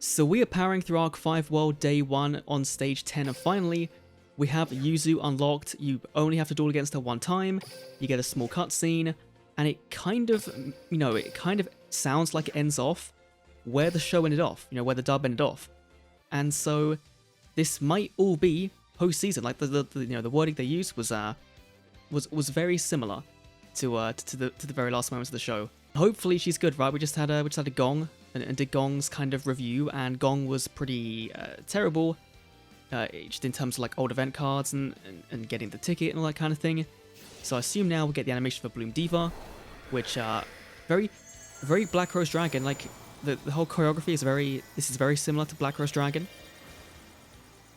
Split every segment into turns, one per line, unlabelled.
So we are powering through Arc 5 World Day 1 on Stage 10, and finally, we have Yuzu Unlocked. You only have to duel against her one time, you get a small cutscene, and it kind of, it kind of sounds like it ends off where the show ended off, where the dub ended off. And so, this might all be post-season, like the wording they used was very similar to the very last moments of the show. Hopefully she's good, right? We just had a Gong and did Gong's kind of review, and Gong was pretty terrible, just in terms of like old event cards and getting the ticket and all that kind of thing. So I assume now we'll get the animation for Bloom Diva, which very Black Rose Dragon. Like the whole choreography is very similar to Black Rose Dragon,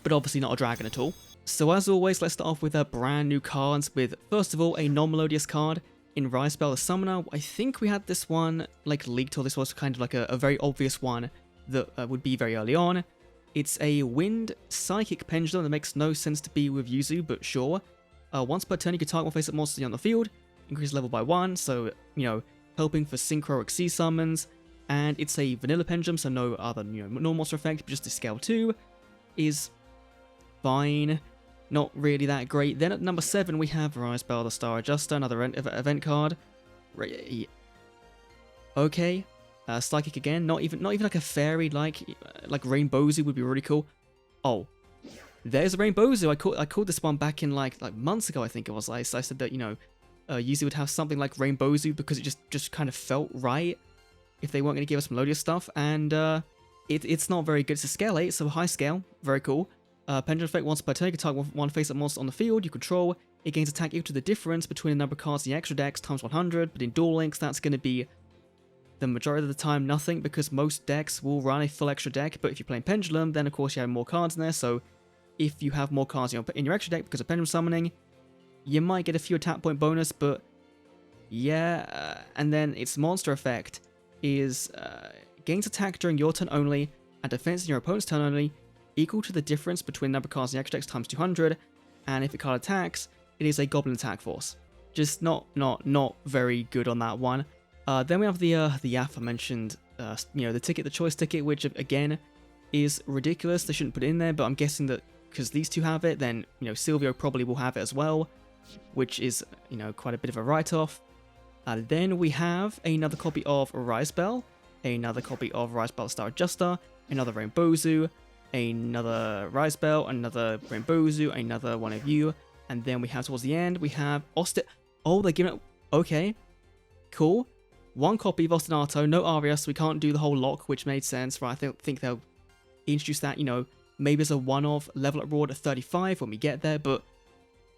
but obviously not a dragon at all. So as always, let's start off with brand new cards with, first of all, a non-melodious card in Rise Spell the Summoner. I think we had this one like leaked, or this was kind of like a very obvious one that would be very early on. It's a Wind Psychic Pendulum that makes no sense to be with Yuzu, but sure. Once per turn you can target one face-up monster on the field, increase level by 1, so, helping for Synchro Xyz summons. And it's a vanilla pendulum, so no other, normal monster effect, but just a scale 2 is fine. Not really that great. Then at number 7 we have Rise Bell the Star Adjuster, another event card. Okay, Psychic again. Not even like a fairy like Rainbow Zoo would be really cool. Oh, there's a Rainbow Zoo. I called this one back in like months ago. I think it was. I said that Yuzu would have something like Rainbow Zoo because it just kind of felt right if they weren't going to give us melodious stuff, and it's not very good. It's a scale 8, so high scale, very cool. Pendulum effect, once per turn, you can target one face-up monster on the field you control. It gains attack equal to the difference between the number of cards in the extra decks times 100, but in Duel Links that's going to be the majority of the time nothing, because most decks will run a full extra deck, but if you're playing Pendulum, then of course you have more cards in there, so if you have more cards in your extra deck because of Pendulum summoning, you might get a few attack point bonus, but yeah, and then its monster effect is gains attack during your turn only, and defense in your opponent's turn only, equal to the difference between the number of cards in the extra decks times 200, and if it card attacks, it is a Goblin attack force. Just not very good on that one. Then we have the aforementioned, the choice ticket, which again is ridiculous. They shouldn't put it in there, but I'm guessing that because these two have it, then Silvio probably will have it as well, which is quite a bit of a write-off. Then we have another copy of Rise Bell, another copy of Rise Bell Star Adjuster, another Rainbow Zoo, another Rise Bell, another Rainbow Zoo, another one of you, and then we have towards the end, we have Oh, they're giving it. Okay, cool. One copy of Ostinato, no Aria, so we can't do the whole lock, which made sense, right? I think they'll introduce that, maybe as a one-off level up reward at 35 when we get there, but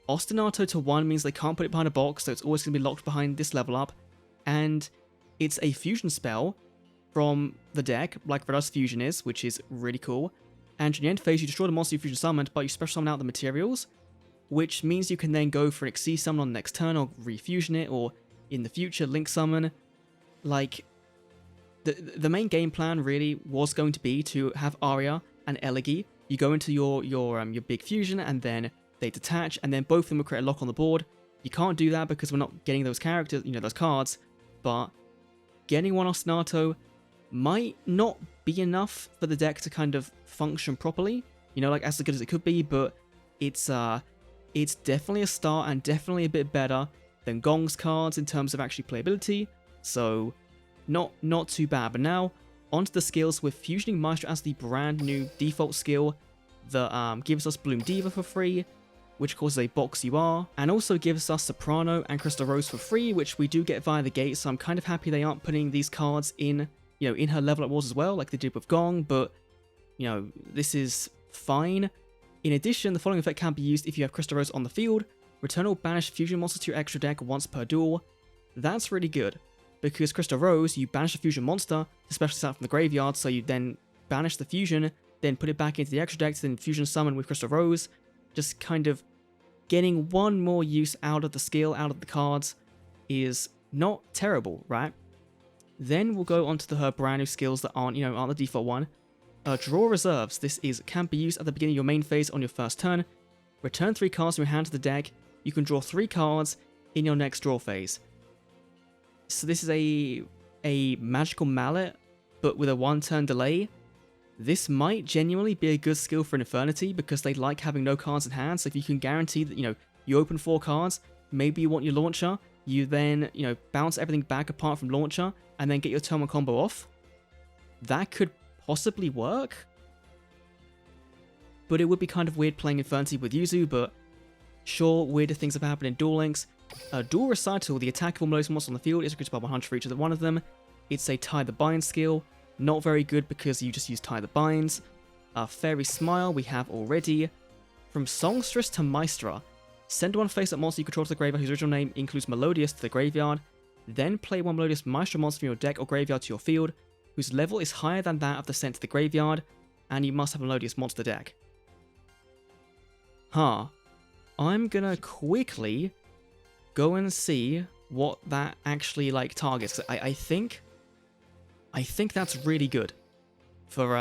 Ostinato to 1 means they can't put it behind a box, so it's always going to be locked behind this level up, and it's a fusion spell from the deck, like Redoubt's Fusion is, which is really cool. And in the end phase, you destroy the monster you fusion summoned, but you special summon out the materials, which means you can then go for an Xyz summon on the next turn, or refusion it, or in the future, Link summon. Like, the main game plan really was going to be to have Arya and Elegy. You go into your big fusion, and then they detach, and then both of them will create a lock on the board. You can't do that because we're not getting those characters, those cards, but getting one Ostinato might not be enough for the deck to kind of function properly, like as good as it could be, but it's definitely a start and definitely a bit better than Gong's cards in terms of actually playability, so not too bad. But now onto the skills, with Fusioning Maestro as the brand new default skill that gives us Bloom Diva for free, which of course is a box UR, and also gives us Soprano and Crystal Rose for free, which we do get via the gate, so I'm kind of happy they aren't putting these cards in in her level up wars as well, like they did with Gong, but, this is fine. In addition, the following effect can be used if you have Crystal Rose on the field. Return or banish fusion monster to your extra deck once per duel. That's really good, because Crystal Rose, you banish a fusion monster, especially start from the graveyard, so you then banish the fusion, then put it back into the extra deck to then fusion summon with Crystal Rose. Just kind of getting one more use out of the skill, out of the cards, is not terrible, right? Then we'll go on to her brand new skills that aren't the default one. Draw reserves. This can be used at the beginning of your main phase on your first turn. Return 3 cards from your hand to the deck. You can draw 3 cards in your next draw phase. So this is a magical mallet, but with a 1-turn delay. this might genuinely be a good skill for Infernity because they like having no cards in hand. So if you can guarantee that, you open 4 cards, maybe you want your launcher, you then, bounce everything back apart from launcher and then get your turn 1 combo off. That could possibly work. But it would be kind of weird playing Infernity with Yuzu, but sure, weirder things have happened in Duel Links. Duel Recital, the attack of all most monsters on the field is increased by 100 for each of one of them. It's a Tie the Bind skill. Not very good because you just use Tie the Binds. Fairy Smile we have already. From Songstress to Maestra, send one face-up monster you control to the graveyard whose original name includes Melodious to the graveyard. Then play one Melodious Maestra monster from your deck or graveyard to your field, whose level is higher than that of the sent to the graveyard, and you must have a Melodious monster deck. I'm gonna quickly go and see what that actually targets. I think that's really good for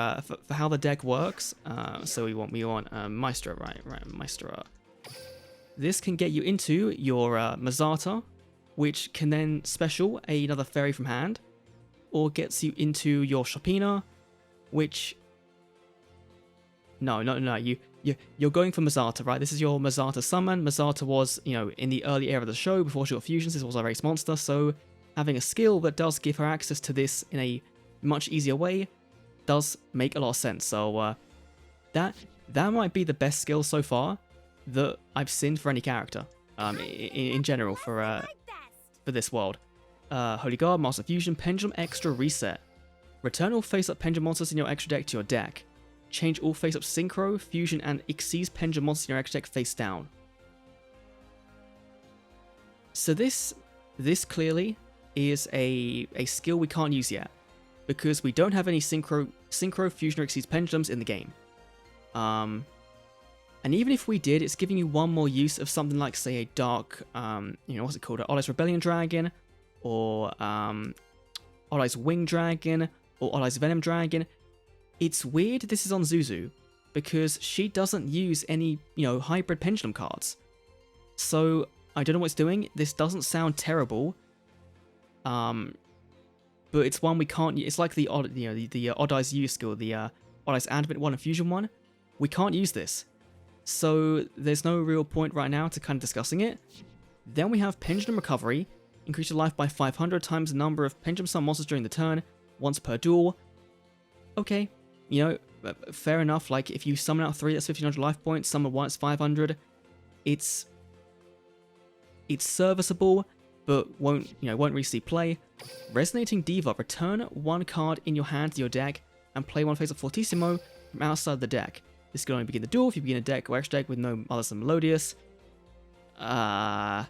how the deck works. So we want Maestra, right, Maestra. This can get you into your Mazata, which can then special another fairy from hand, or gets you into your Shopina, which no, you're going for Mazata, right? This is your Mazata summon. Mazata was, in the early era of the show, before she got fusions, this was our race monster, so having a skill that does give her access to this in a much easier way does make a lot of sense. So that might be the best skill so far that I've seen for any character, in general for this world. Holy Guard, Master Fusion, Pendulum Extra Reset. Return all face-up Pendulum monsters in your extra deck to your deck. Change all face-up Synchro, Fusion, and Xyz Pendulum monsters in your extra deck face down. So this clearly is a skill we can't use yet, because we don't have any Synchro, Fusion, or Xyz Pendulums in the game. And even if we did, it's giving you one more use of something like, say, a Dark, what's it called, an Oddeyes Rebellion Dragon, or Oddeyes Wing Dragon, or Oddeyes Venom Dragon. It's weird this is on Zuzu, because she doesn't use any, hybrid pendulum cards. So, I don't know what it's doing. This doesn't sound terrible. But it's one we can't, it's like the Oddeyes U skill, the Oddeyes Advent one and Fusion one. We can't use this. So, there's no real point right now to kind of discussing it. Then we have Pendulum Recovery. Increase your life by 500 times the number of Pendulum Summon monsters during the turn, once per duel. Okay. Fair enough. Like, if you summon out 3, that's 1500 life points. Summon 1, it's 500. It's serviceable, but won't really see play. Resonating Diva. Return 1 card in your hand to your deck and play 1 face-up Fortissimo from outside the deck. This can only begin the duel if you begin a deck or extra deck with no others than Melodious. I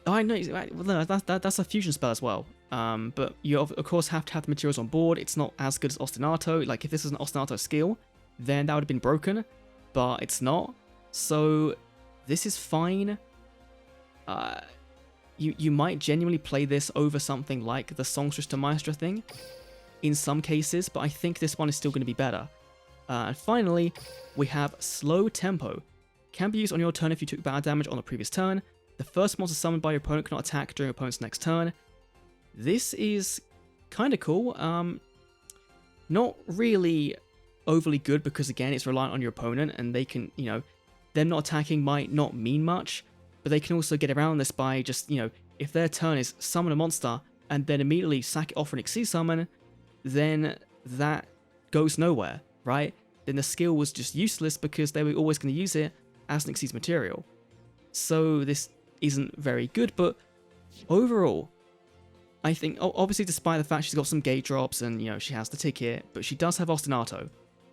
know that's a fusion spell as well. But you of course have to have the materials on board. It's not as good as Ostinato. Like, if this was an Ostinato skill, then that would have been broken, but it's not. So this is fine. You might genuinely play this over something like the Songstress to Maestra thing in some cases, but I think this one is still going to be better. And finally, we have Slow Tempo. Can be used on your turn if you took bad damage on the previous turn. The first monster summoned by your opponent cannot attack during your opponent's next turn. This is kind of cool. Not really overly good because, again, it's reliant on your opponent, and they can, them not attacking might not mean much, but they can also get around this by just, if their turn is summon a monster and then immediately sack it off for an Xyz summon, then that goes nowhere, right? Then the skill was just useless because they were always going to use it as an Xyz material. So this isn't very good, but overall, I think, obviously, despite the fact she's got some gate drops and, she has the ticket, but she does have Ostinato,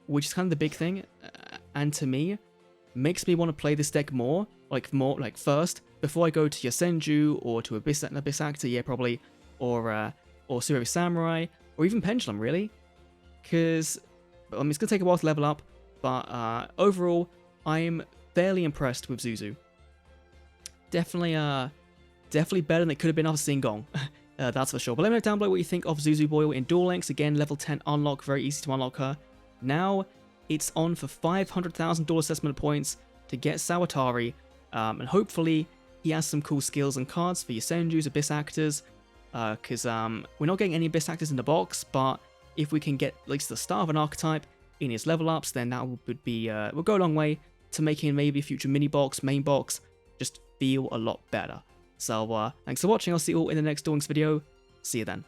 which is kind of the big thing, and to me, makes me want to play this deck more first, before I go to Yasenju, or to Abyss Actor, yeah, probably, or Surevi Samurai, or even Pendulum, really, because, it's going to take a while to level up, but overall, I'm fairly impressed with Zuzu. Definitely better than it could have been after seeing Gong. That's for sure. But let me know down below what you think of Zuzu Boyle in Duel Links. Again, level 10 unlock, very easy to unlock her. Now, it's on for 500,000 Duel Assessment points to get Sawatari, and hopefully he has some cool skills and cards for your Senjus, Abyss Actors, because we're not getting any Abyss Actors in the box, but if we can get at least the start of an archetype in his level ups, then that would be will go a long way to making maybe a future mini box, main box, just feel a lot better. So thanks for watching. I'll see you all in the next Duel Links video. See you then.